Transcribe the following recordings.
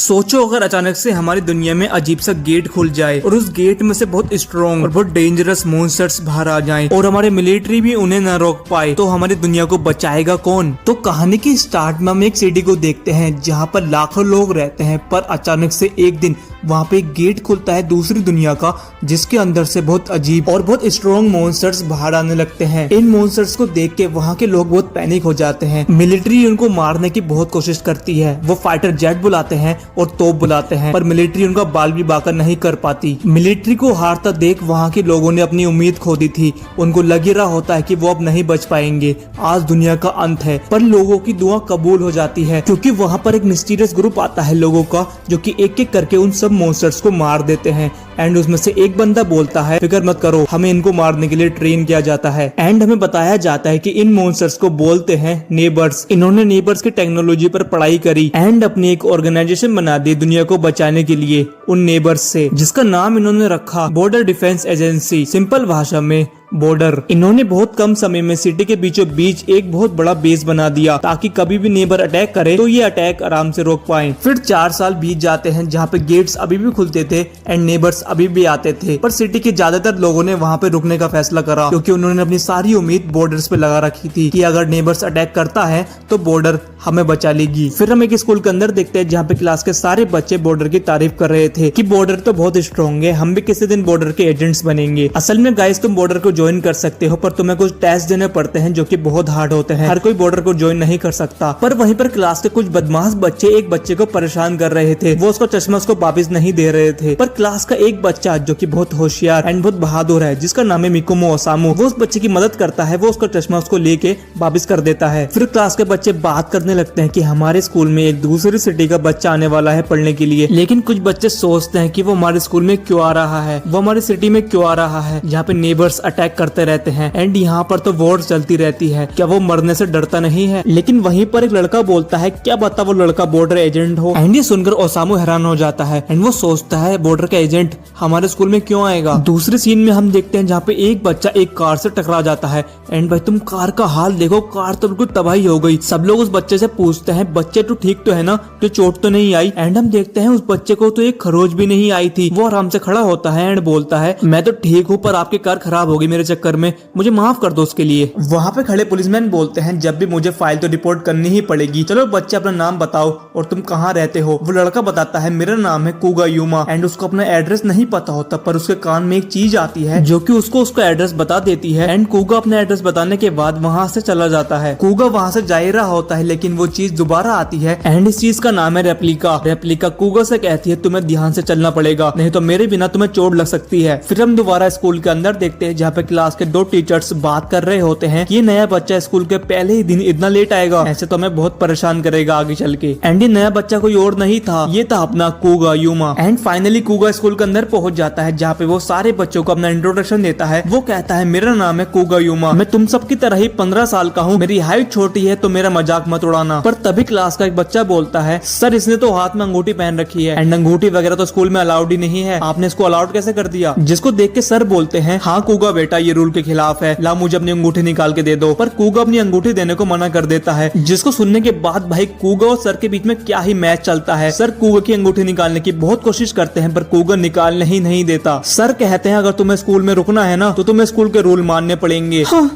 सोचो अगर अचानक से हमारी दुनिया में अजीब सा गेट खुल जाए और उस गेट में से बहुत स्ट्रॉन्ग और बहुत डेंजरस मॉन्स्टर्स बाहर आ जाएं और हमारे मिलिट्री भी उन्हें न रोक पाए, तो हमारी दुनिया को बचाएगा कौन। तो कहानी के स्टार्ट में हम एक सिटी को देखते हैं जहाँ पर लाखों लोग रहते हैं, पर अचानक से एक दिन वहाँ पे एक गेट खुलता है दूसरी दुनिया का, जिसके अंदर से बहुत अजीब और बहुत स्ट्रॉन्ग मॉन्स्टर्स बाहर आने लगते हैं। इन मॉन्स्टर्स को देख के वहाँ के लोग बहुत पैनिक हो जाते हैं। मिलिट्री उनको मारने की बहुत कोशिश करती है, वो फाइटर जेट बुलाते हैं और तोप बुलाते हैं, पर मिलिट्री उनका बाल भी बांका नहीं कर पाती। मिलिट्री को हारता देख वहाँ के लोगों ने अपनी उम्मीद खो दी थी। उनको लग ही रहा होता है कि वो अब नहीं बच पाएंगे, आज दुनिया का अंत है। पर लोगों की दुआ कबूल हो जाती है, क्योंकि वहाँ पर एक मिस्टीरियस ग्रुप आता है लोगों का, जो कि एक एक करके उन सब मॉन्स्टर्स को मार देते हैं। एंड उसमें से एक बंदा बोलता है, फिक्र मत करो, हमें इनको मारने के लिए ट्रेन किया जाता है। एंड हमें बताया जाता है कि इन मॉन्स्टर्स को बोलते हैं नेबर्स। इन्होंने नेबर्स की टेक्नोलॉजी पर पढ़ाई करी एंड अपनी एक ऑर्गेनाइजेशन बना दी दुनिया को बचाने के लिए उन नेबर्स से, जिसका नाम इन्होंने रखा बॉर्डर डिफेंस एजेंसी, सिंपल भाषा में बॉर्डर। इन्होंने बहुत कम समय में सिटी के बीचों बीच एक बहुत बड़ा बेस बना दिया, ताकि कभी भी नेबर अटैक करे तो ये अटैक आराम से रोक पाए। फिर 4 साल बीत जाते हैं, जहाँ पे गेट्स अभी भी खुलते थे एंड नेबर्स अभी भी आते थे, पर सिटी के ज्यादातर लोगों ने वहाँ पे रुकने का फैसला करा, क्योंकि उन्होंने अपनी सारी उम्मीद बॉर्डर्स पे लगा रखी थी कि अगर नेबर्स अटैक करता है तो बॉर्डर हमें बचा लेगी। फिर हम एक स्कूल के अंदर देखते हैं जहाँ पे क्लास के सारे बच्चे बॉर्डर की तारीफ कर रहे थे कि बॉर्डर तो बहुत स्ट्रॉन्ग है, हम भी किसी दिन बॉर्डर के एजेंट्स बनेंगे। असल में गाइस, तुम बॉर्डर को ज्वाइन कर सकते हो, पर तुम्हें कुछ टेस्ट देने पड़ते हैं जो कि बहुत हार्ड होते हैं। हर कोई बॉर्डर को ज्वाइन नहीं कर सकता। पर वहीं पर क्लास के कुछ बदमाश बच्चे एक बच्चे को परेशान कर रहे थे, वो उसका चश्मा उसको वापस नहीं दे रहे थे। पर क्लास का एक बच्चा जो कि बहुत होशियार एंड बहुत बहादुर है, जिसका नाम है मिकुमो ओसामू, वो उस बच्चे की मदद करता है, वो उसका चश्मा उसको लेके वापस कर देता है। फिर क्लास के बच्चे बात करने लगते हैं कि हमारे स्कूल में एक दूसरी सिटी का बच्चा आने वाला है पढ़ने के लिए, लेकिन कुछ बच्चे सोचते हैं कि वो हमारे स्कूल में क्यों आ रहा है, वो हमारी सिटी में क्यों आ रहा है, जहाँ पे नेबर्स अटैक करते रहते हैं एंड यहाँ पर तो वॉर चलती रहती है, क्या वो मरने से डरता नहीं है। लेकिन वहीं पर एक लड़का बोलता है, क्या पता वो लड़का बॉर्डर एजेंट हो। एंड ये सुनकर ओसामू हैरान हो जाता है एंड वो सोचता है बॉर्डर का एजेंट हमारे स्कूल में क्यों आएगा। दूसरे सीन में हम देखते हैं जहाँ पे एक बच्चा एक कार से टकरा जाता है एंड भाई तुम कार का हाल देखो, कार तो बिल्कुल तबाही हो गई। सब लोग उस बच्चे से पूछते हैं, बच्चे तो ठीक तो है ना, तो चोट तो नहीं आई। एंड हम देखते हैं उस बच्चे को तो एक खरोच भी नहीं आई थी। वो आराम से खड़ा होता है एंड बोलता है, मैं तो ठीक हूँ, पर आपकी कार खराब होगी मेरे चक्कर में, मुझे माफ कर दो उसके लिए। वहाँ पे खड़े पुलिसमैन बोलते हैं, जब भी मुझे फाइल तो रिपोर्ट करनी ही पड़ेगी, चलो बच्चे अपना नाम बताओ और तुम कहाँ रहते हो। वो लड़का बताता है, मेरा नाम है कुगा यूमा। एंड उसको अपना एड्रेस नहीं पता होता, पर उसके कान में एक चीज आती है जो कि उसको उसका एड्रेस बता देती है। एंड कुगा अपना एड्रेस बताने के बाद वहाँ से चला जाता है। कुगा वहाँ से जा ही रहा होता है, लेकिन वो चीज दोबारा आती है एंड इस चीज का नाम है रेप्लिका। रेप्लिका कुगा से कहती है, तुम्हें ध्यान से चलना पड़ेगा, नहीं तो मेरे बिना तुम्हें चोट लग सकती है। फिर हम दोबारा स्कूल के अंदर देखते हैं, जहाँ पे क्लास के 2 टीचर्स बात कर रहे होते हैं, ये नया बच्चा स्कूल के पहले ही दिन इतना लेट आएगा, ऐसे तो हमें बहुत परेशान करेगा आगे चल के। एंड ये नया बच्चा कोई और नहीं था, ये था अपना Kuga Yuma. And finally Kuga school के अंदर पहुंच जाता है, जहाँ पे वो सारे बच्चों को अपना इंट्रोडक्शन देता है। वो कहता है, मेरा नाम है कुगा यूमा, मैं तुम सब की तरह ही 15 साल का हूँ, मेरी हाइट छोटी है तो मेरा मजाक मत उड़ाना। पर तभी क्लास का एक बच्चा बोलता है, सर इसने तो हाथ में अंगूठी पहन रखी है एंड अंगूठी वगैरह तो स्कूल में अलाउड ही नहीं है, आपने इसको अलाउड कैसे कर दिया। जिसको देख के सर बोलते हैं, हाँ कुगा बेटा, ये रूल के खिलाफ है, ला मुझे अपनी अंगूठी निकाल के दे दो। पर कुगा अपनी अंगूठी देने को मना कर देता है, जिसको सुनने के बाद भाई कुगा और सर के बीच में क्या ही मैच चलता है। सर कुगा की अंगूठी निकालने की बहुत कोशिश करते हैं, पर कुगा निकालने ही नहीं देता। सर कहते हैं, अगर तुम्हें स्कूल में रुकना है ना, तो तुम्हें स्कूल के रूल मानने पड़ेंगे। हाँ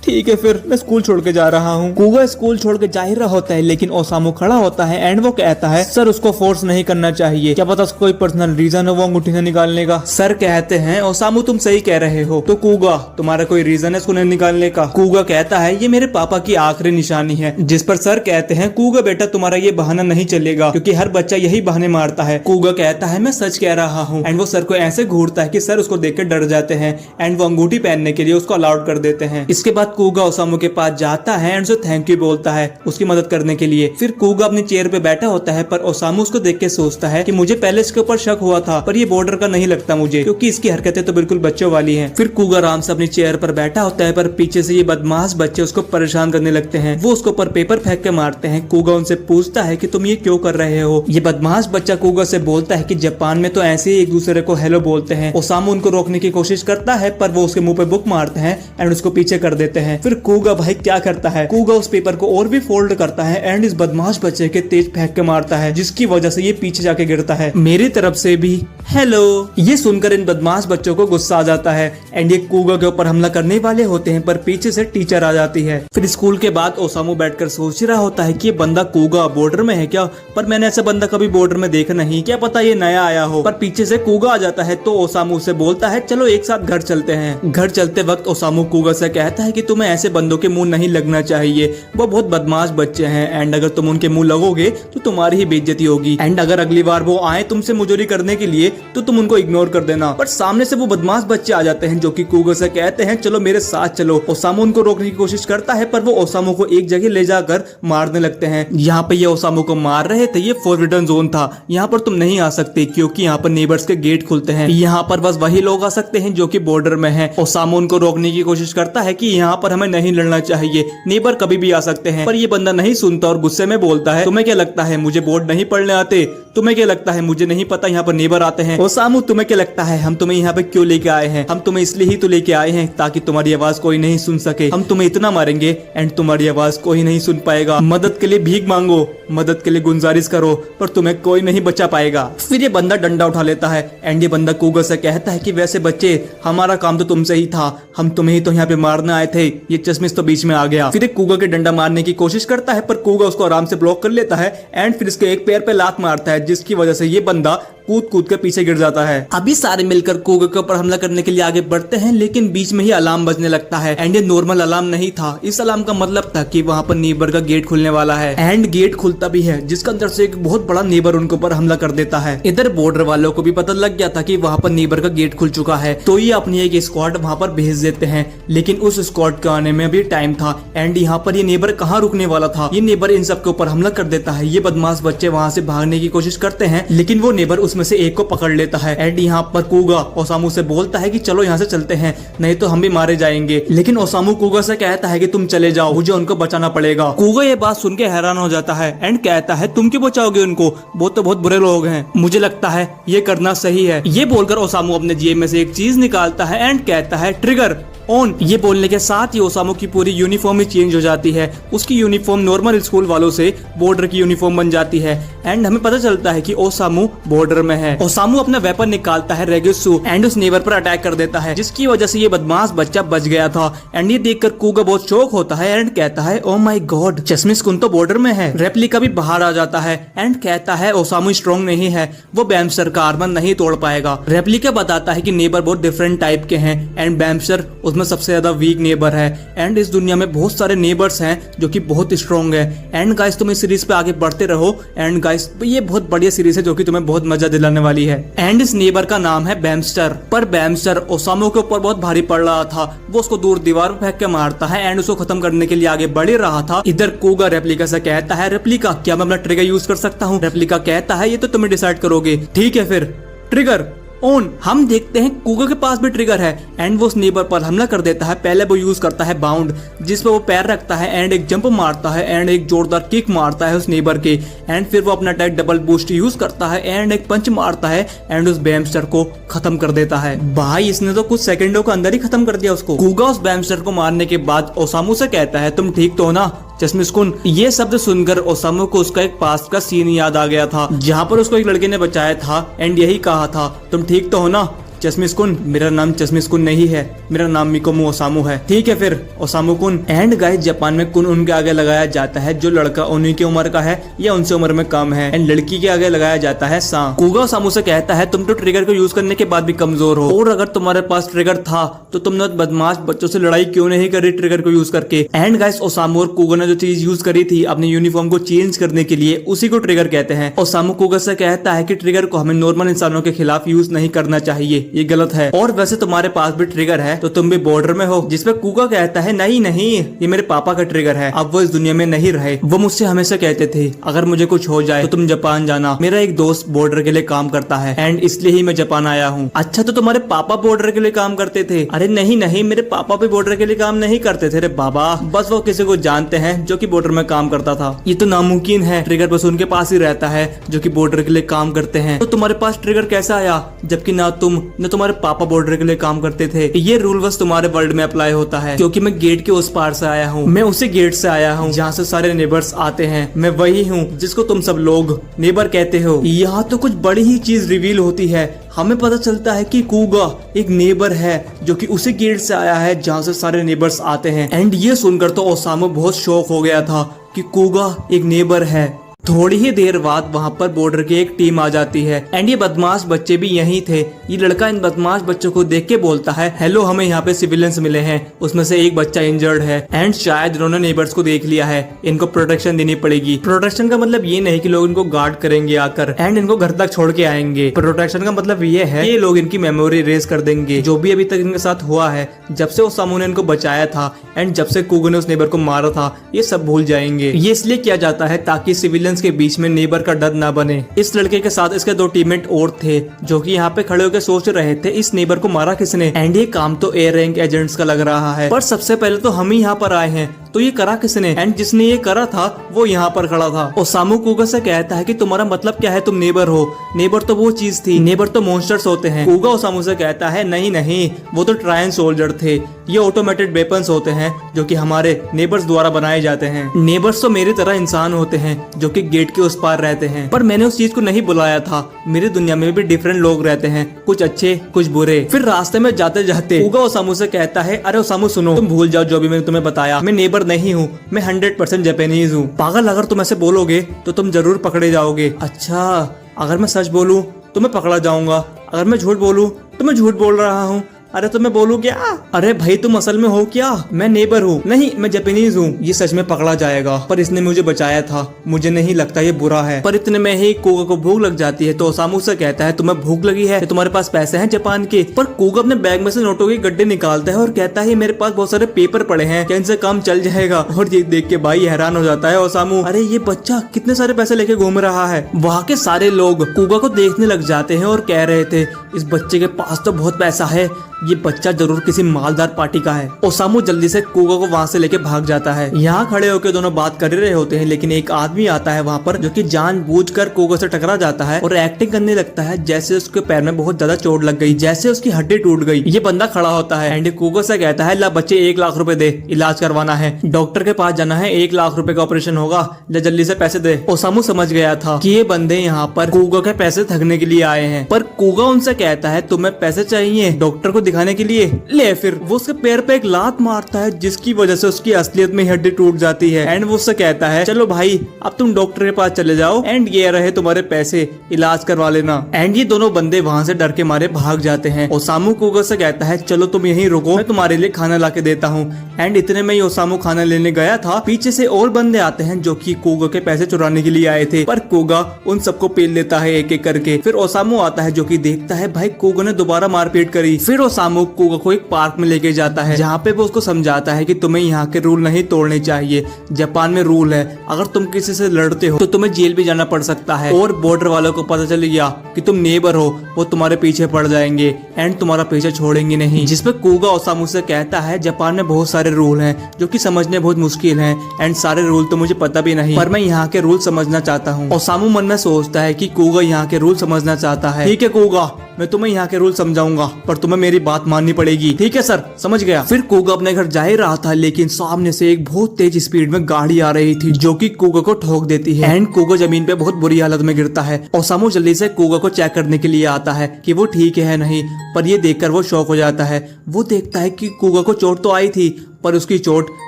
ठीक है, फिर मैं स्कूल छोड़ के जा रहा हूँ। कुगा स्कूल छोड़ के जा ही रहा होता है, लेकिन ओसामू खड़ा होता है एंड वो कहता है, सर उसको फोर्स नहीं करना चाहिए, क्या पता उसको कोई पर्सनल रीजन हो वो अंगूठी से निकालने का। सर कहते हैं, ओसामू तुम सही कह रहे हो, तो कुगा तुम्हारा कोई रीजन है इसको नहीं निकालने का। कुगा कहता है, ये मेरे पापा की आखिरी निशानी है। जिस पर सर कहते हैं, कुगा बेटा तुम्हारा ये बहाना नहीं चलेगा, क्योंकि हर बच्चा यही बहाने मारता है। कुगा कहता है, मैं सच कह रहा हूँ। एंड वो सर को ऐसे घूरता है कि सर उसको देख के डर जाते हैं एंड वो अंगूठी पहनने के लिए उसको अलाउड कर देते हैं। इसके बाद कुगा ओसामू के पास जाता है एंड उसे थैंक यू बोलता है उसकी मदद करने के लिए। फिर कुगा अपनी चेयर पे बैठा होता है, पर ओसामू उसको देख के सोचता है कि मुझे पहले इसके ऊपर शक हुआ था, पर ये बॉर्डर का नहीं लगता मुझे, क्योंकि इसकी हरकतें तो बिल्कुल बच्चों वाली हैं। फिर कुगा आराम से अपनी चेयर पर बैठा होता है, पर पीछे से ये बदमाश बच्चे उसको परेशान करने लगते हैं। वो उसके ऊपर पेपर फेंक के मारते हैं। कुगा उनसे पूछता है कि तुम ये क्यों कर रहे हो। ये बदमाश बच्चा कुगा से बोलता है कि जापान में तो ऐसे ही एक दूसरे को हेलो बोलते हैं। ओसामू उनको रोकने की कोशिश करता है, पर वो उसके मुंह पे बुक मारते हैं एंड उसको पीछे कर देते देते हैं। फिर कूगा भाई क्या करता है, कूगा उस पेपर को और भी फोल्ड करता है एंड इस बदमाश बच्चे के तेज फेंक के मारता है, जिसकी वजह से ये पीछे जाके गिरता है। मेरी तरफ से भी हेलो। ये सुनकर इन बदमाश बच्चों को गुस्सा आ जाता है एंड ये कूगा के ऊपर हमला करने वाले होते हैं, पर पीछे से टीचर आ जाती है। फिर स्कूल के बाद ओसामू बैठकर सोच रहा होता है कि ये बंदा कूगा बॉर्डर में है क्या, पर मैंने ऐसा बंदा कभी बॉर्डर में देखा नहीं, क्या पता ये नया आया हो। पर पीछे से कूगा आ जाता है तो ओसामू से बोलता है चलो एक साथ घर चलते हैं। घर चलते वक्त ओसामू कूगा से कहता है कि तुम्हें ऐसे बंदों के मुंह नहीं लगना चाहिए, वो बहुत बदमाश बच्चे हैं एंड अगर तुम उनके मुंह लगोगे तो तुम्हारी ही बेइज्जती होगी एंड अगर अगली बार वो आए तुमसे मुजोरी करने के लिए तो तुम उनको इग्नोर कर देना। पर सामने से वो बदमाश बच्चे आ जाते हैं जो कि कूगा से कहते हैं चलो मेरे साथ चलो। ओसामू उनको रोकने की कोशिश करता है पर वो ओसामू को एक जगह ले जाकर मारने लगते हैं। यहाँ पे ये ओसामू को मार रहे थे, ये फॉरबिडन जोन था, यहाँ पर तुम नहीं आ सकते क्योंकि यहाँ पर नेबर्स के गेट खुलते हैं, यहाँ पर बस वही लोग आ सकते हैं जो कि बॉर्डर में हैं। ओसामू उनको रोकने की कोशिश करता है कि यहाँ पर हमें नहीं लड़ना चाहिए, नेबर कभी भी आ सकते हैं, पर ये बंदा नहीं सुनता और गुस्से में बोलता है तुम्हें क्या लगता है मुझे बोर्ड नहीं पढ़ने आते, तुम्हें क्या लगता है मुझे नहीं पता यहाँ पर नेबर आते हैं। ओसामू तुम्हें क्या लगता है हम तुम्हें यहाँ पे क्यों लेके आए हैं, हम तुम्हें इसलिए ही तो लेके आए हैं ताकि तुम्हारी आवाज कोई नहीं सुन सके, हम तुम्हें इतना मारेंगे एंड तुम्हारी आवाज कोई नहीं सुन पाएगा, मदद के लिए भीख मांगो, मदद के लिए गुजारिश करो, पर तुम्हें कोई नहीं बचा पाएगा। फिर ये बंदा डंडा उठा लेता है एंड ये बंदा कूगा से कहता है कि वैसे बच्चे हमारा काम तो तुमसे ही था, हम तुम्हें ही तो यहाँ पे मारने आए थे, ये चश्मिश तो बीच में आ गया। फिर कूगा के डंडा मारने की कोशिश करता है पर कूगा उसको आराम से ब्लॉक कर लेता है एंड फिर इसके एक पैर पे लात मारता है, जिसकी वजह से ये बंदा कूद कूद के पीछे गिर जाता है। अभी सारे मिलकर कूगा के ऊपर हमला करने के लिए आगे बढ़ते हैं, लेकिन बीच में ही अलार्म बजने लगता है एंड ये नॉर्मल अलार्म नहीं था, इस अलार्म का मतलब था कि वहाँ पर नेबर का गेट खुलने वाला है एंड गेट खुलता भी है जिसके अंदर से एक बहुत बड़ा नेबर उनके ऊपर हमला कर देता है। इधर बॉर्डर वालों को भी पता लग गया था कि वहाँ पर नेबर का गेट खुल चुका है, तो ये अपनी एक स्क्वाड वहाँ पर भेज देते हैं, लेकिन उस स्क्वाड के आने में अभी टाइम था एंड यहाँ पर ये नेबर कहाँ रुकने वाला था, ये नेबर इन सबके ऊपर हमला कर देता है। ये बदमाश बच्चे वहाँ से भागने की कोशिश करते हैं लेकिन वो नेबर उसमें से एक को पकड़ लेता है एंड यहाँ पर कूगा ओसामू से बोलता है कि चलो यहाँ से चलते हैं नहीं तो हम भी मारे जाएंगे, लेकिन ओसामू कूगा से कहता है कि तुम चले जाओ, मुझे उनको बचाना पड़ेगा। कूगा ये बात सुन के हैरान हो जाता है एंड कहता है तुम क्यों बचाओगे उनको, वो तो बहुत बुरे लोग हैं, मुझे लगता है ये करना सही है। ये बोलकर ओसामू अपने जेब में से एक चीज निकालता है एंड कहता है ट्रिगर ऑन। ये बोलने के साथ ही ओसामू की पूरी यूनिफॉर्म ही चेंज हो जाती है, उसकी यूनिफॉर्म नॉर्मल स्कूल वालों से बॉर्डर की यूनिफॉर्म बन जाती है एंड हमें पता चलता है कि ओसामू बॉर्डर में है। ओसामू अपना वेपन निकालता है रेगुसु एंड उस नेबर पर अटैक कर देता है, जिसकी वजह से ये बदमाश बच्चा बच गया था एंड ये देखकर कूगा बहुत शॉक होता है एंड कहता है ओ माय गॉड चश्मिश कुन तो बॉर्डर में है। रेप्लिका भी बाहर आ जाता है एंड कहता है ओसामू स्ट्रॉन्ग नहीं है, वो बैम्स्टर का आर्मर नहीं तोड़ पाएगा। रेप्लिका बताता है कि नेबर बहुत डिफरेंट टाइप के हैं एंड बैम्स्टर उसमें सबसे ज्यादा वीक नेबर है एंड इस दुनिया में बहुत सारे नेबर्स हैं जो कि बहुत स्ट्रॉन्ग है। एंड गाइस तुम इस सीरीज पे आगे बढ़ते रहो एंड गाइस ये बहुत बढ़िया सीरीज है जो कि तुम्हें बहुत मजा दिलाने वाली है। एंड इस नेबर का नाम है बैम्स्टर। पर बैम्स्टर ओसामू के ऊपर बहुत भारी पड़ रहा था, वो उसको दूर दीवार पर फेंक के मारता है एंड उसको खत्म करने के लिए आगे बढ़ रहा था। इधर कूगा रेप्लिका से कहता है रेप्लिका क्या मैं अपना ट्रिगर यूज कर सकता हूँ। रेप्लिका कहता है ये तो तुम्हें डिसाइड करोगे, ठीक है फिर ट्रिगर ऑन। हम देखते हैं कूगा के पास भी ट्रिगर है एंड वो उस नेबर पर हमला कर देता है। पहले वो यूज करता है बाउंड जिस पर वो पैर रखता है एंड एक जंप मारता है एंड एक जोरदार किक मारता है उस नेबर के एंड फिर वो अपना अटैक डबल बूस्ट यूज करता है एंड एक पंच मारता है एंड उस बैम्स्टर को खत्म कर देता है। भाई इसने तो कुछ सेकंडों के अंदर ही खत्म कर दिया उसको। कूगा उस बैम्स्टर को मारने के बाद ओसामू से कहता है तुम ठीक तो हो ना चश्मिश कुन। ये शब्द सुनकर ओसामू को उसका एक पास्ट का सीन याद आ गया था जहाँ पर उसको एक लड़के ने बचाया था एंड यही कहा था तुम ठीक तो हो ना चश्मिश कुन। मेरा नाम चश्मिश कुन नहीं है, मेरा नाम मिकोमू ओसामू है, ठीक है फिर ओसामू कुन। एंड गाइस जापान में कुन उनके आगे लगाया जाता है जो लड़का उन्हीं की उम्र का है या उनसे उम्र में कम है एंड लड़की के आगे लगाया जाता है सा। कूगा ओसामू से कहता है तुम तो ट्रिगर को यूज करने के बाद भी कमजोर हो और अगर तुम्हारे पास ट्रिगर था तो तुमने बदमाश बच्चों से लड़ाई क्यों नहीं करी ट्रिगर को यूज करके। एंड गाइस ओसामू और कूगा ने जो चीज यूज करी थी अपनी यूनिफॉर्म को चेंज करने के लिए उसी को ट्रिगर कहते हैं। ओसामू कूगा से कहता है कि ट्रिगर को हमें नॉर्मल इंसानों के खिलाफ यूज नहीं करना चाहिए, ये गलत है और वैसे तुम्हारे पास भी ट्रिगर है तो तुम भी बॉर्डर में हो। जिसपे कूगा कहता है नहीं नहीं ये मेरे पापा का ट्रिगर है, अब वो इस दुनिया में नहीं रहे। वो मुझसे हमेशा कहते थे अगर मुझे कुछ हो जाए तो तुम जापान जाना, मेरा एक दोस्त बॉर्डर के लिए काम करता है एंड इसलिए ही मैं जापान आया हूँ। अच्छा तो तुम्हारे पापा बॉर्डर के लिए काम करते थे। अरे नहीं नहीं मेरे पापा भी बॉर्डर के लिए काम नहीं करते थे रे बाबा, बस वो किसी को जानते हैं जो कि बॉर्डर में काम करता था। ये तो नामुमकिन है, ट्रिगर बस उनके पास ही रहता है जो कि बॉर्डर के लिए काम करते हैं। तो तुम्हारे पास ट्रिगर कैसा आया जबकि ना तुम न तुम्हारे पापा बॉर्डर के लिए काम करते थे। ये रूल बस तुम्हारे वर्ल्ड में अप्लाई होता है, क्योंकि मैं गेट के उस पार से आया हूँ। मैं उसी गेट से आया हूँ जहाँ से सारे नेबर्स आते हैं। मैं वही हूँ जिसको तुम सब लोग नेबर कहते हो। यहाँ तो कुछ बड़ी ही चीज रिवील होती है। हमें पता चलता है कि कूगा एक नेबर है जो कि उसी गेट से आया है जहाँ से सारे नेबर्स आते हैं। एंड ये सुनकर तो ओसामू बहुत शॉक हो गया था कि कूगा एक नेबर है। थोड़ी ही देर बाद वहाँ पर बॉर्डर की एक टीम आ जाती है एंड ये बदमाश बच्चे भी यहीं थे। ये लड़का इन बदमाश बच्चों को देख के बोलता है, हेलो, हमें यहाँ पे सिविलियंस मिले हैं, उसमें से एक बच्चा इंजर्ड है एंड शायद इन्होंने नेबर्स को देख लिया है, इनको प्रोटेक्शन देनी पड़ेगी। प्रोटेक्शन का मतलब ये नहीं कि लोग इनको गार्ड करेंगे आकर एंड इनको घर तक छोड़ के आएंगे। प्रोटेक्शन का मतलब ये है ये लोग इनकी मेमोरी रेज कर देंगे, जो भी अभी तक इनके साथ हुआ है, जब से ओसामू ने इनको बचाया था एंड जब से कूगो ने उस नेबर को मारा था, ये सब भूल जाएंगे। ये इसलिए किया जाता है ताकि सिविलियंस के बीच में नेबर का डर ना बने। इस लड़के के साथ इसके 2 टीममेट और थे जो कि यहाँ पे खड़े होकर सोच रहे थे इस नेबर को मारा किसने। एंड ये काम तो एयर रैंक एजेंट्स का लग रहा है, पर सबसे पहले तो हम ही यहाँ पर आए हैं, तो ये करा किसने। एंड जिसने ये करा था वो यहाँ पर खड़ा था। ओसामू कूगा से कहता है कि तुम्हारा मतलब क्या है, तुम नेबर हो। नेबर तो वो चीज थी, नेबर तो मॉन्स्टर्स होते हैं। कूगा ओसामू से कहता है नहीं नहीं, वो तो ट्रायन सोल्जर थे, ये ऑटोमेटेड वेपन्स होते हैं जो कि हमारे नेबर्स द्वारा बनाए जाते हैं। नेबर्स तो मेरी तरह इंसान होते हैं जो कि गेट के उस पार रहते हैं, पर मैंने उस चीज को नहीं बुलाया था। मेरी दुनिया में भी डिफरेंट लोग रहते हैं, कुछ अच्छे कुछ बुरे। फिर रास्ते में जाते जाते कूगा ओसामू से कहता है, अरे ओसामू सुनो, तुम भूल जाओ जो भी मैंने तुम्हें बताया, मैं नेबर नहीं हूँ, मैं 100% जापानीज हूँ। पागल, अगर तुम ऐसे बोलोगे तो तुम जरूर पकड़े जाओगे। अच्छा, अगर मैं सच बोलूँ तो मैं पकड़ा जाऊंगा, अगर मैं झूठ बोलूँ तो मैं झूठ बोल रहा हूँ। अरे तो मैं बोलूं क्या? अरे भाई तुम असल में हो क्या? मैं नेबर हूँ। नहीं, मैं जापानीज हूँ। ये सच में पकड़ा जाएगा, पर इसने मुझे बचाया था, मुझे नहीं लगता ये बुरा है। पर इतने में ही कूगा को भूख लग जाती है, तो ओसामू से कहता है तुम्हें भूख लगी है, तुम्हारे पास पैसे हैं जापान के? पर कूगा अपने बैग में से नोटों के गड्ढे निकालता है और कहता है मेरे पास बहुत सारे पेपर पड़े हैं, क्या इनसे काम चल जाएगा? और ये देख के भाई हैरान हो जाता है ओसामू, अरे ये बच्चा कितने सारे पैसे लेके घूम रहा है। वहाँ के सारे लोग कूगा को देखने लग जाते हैं और कह रहे थे इस बच्चे के पास तो बहुत पैसा है, ये बच्चा जरूर किसी मालदार पार्टी का है। ओसामू जल्दी से कूगा को वहाँ से लेके भाग जाता है। यहाँ खड़े होकर दोनों बात कर रहे होते हैं, लेकिन एक आदमी आता है वहाँ पर जो कि जानबूझकर कूगा से टकरा जाता है और एक्टिंग करने लगता है जैसे उसके पैर में बहुत ज्यादा चोट लग गई, जैसे उसकी हड्डी टूट गई। ये बंदा खड़ा होता है एंड कूगा से कहता है ला बच्चे 1 लाख रुपए दे, इलाज करवाना है, डॉक्टर के पास जाना है, 1 लाख रुपए का ऑपरेशन होगा, जल्दी से पैसे दे। ओसामू समझ गया था कि ये बंदे यहाँ पर कूगा के पैसे ठगने के लिए आए हैं, पर कूगा उनसे कहता है तुम्हें पैसे चाहिए डॉक्टर को दिखाने के लिए? ले। फिर वो उसके पैर पे एक लात मारता है जिसकी वजह से उसकी असलियत में हड्डी टूट जाती है एंड वो उससे कहता है चलो भाई अब तुम डॉक्टर के पास चले जाओ एंड ये रहे तुम्हारे पैसे, इलाज करवा लेना। एंड ये दोनों बंदे वहाँ से डर के मारे भाग जाते हैं। ओसामू कूगा से कहता है चलो तुम यहीं रुको, मैं तुम्हारे लिए खाना ला के देता हूँ। एंड इतने में ही ओसामू खाना लेने गया था, पीछे से और बंदे आते हैं जो कि कूगा के पैसे चुराने के लिए आए थे, पर कूगा उन सबको पेल लेता है एक एक करके। फिर ओसामू आता है जो कि देखता है भाई कूगा ने दोबारा मारपीट करी। फिर ओसामू कूगा को एक पार्क में लेके जाता है जहाँ पे वो उसको समझाता है कि तुम्हें यहाँ के रूल नहीं तोड़ने चाहिए। जापान में रूल है अगर तुम किसी से लड़ते हो तो तुम्हें जेल भी जाना पड़ सकता है, और बॉर्डर वालों को पता चल गया कि तुम नेबर हो वो तुम्हारे पीछे पड़ जाएंगे एंड तुम्हारा पीछे छोड़ेंगे नहीं। जिसपे कूगा ओसामू से कहता है जापान में बहुत सारे रूल हैं जो कि समझने बहुत मुश्किल हैं एंड सारे रूल तो मुझे पता भी नहीं, पर मैं यहाँ के रूल समझना चाहता हूँ। ओसामू मन में सोचता है कि कूगा यहाँ के रूल समझना चाहता है। ठीक है कूगा, मैं तुम्हें यहाँ के रूल समझाऊंगा, पर तुम्हें मेरी बात माननी पड़ेगी। ठीक है सर, समझ गया। फिर कूगा अपने घर जा ही रहा था, लेकिन सामने से एक बहुत तेज स्पीड में गाड़ी आ रही थी जो कि कूगा को ठोक देती है एंड कूगा जमीन पे बहुत बुरी हालत में गिरता है। ओसामू जल्दी से कूगा को चेक करने के लिए आता है कि वो ठीक है नहीं, पर ये देखकर वो शॉक हो जाता है। वो देखता है कि कूगा को चोट तो आई थी पर उसकी चोट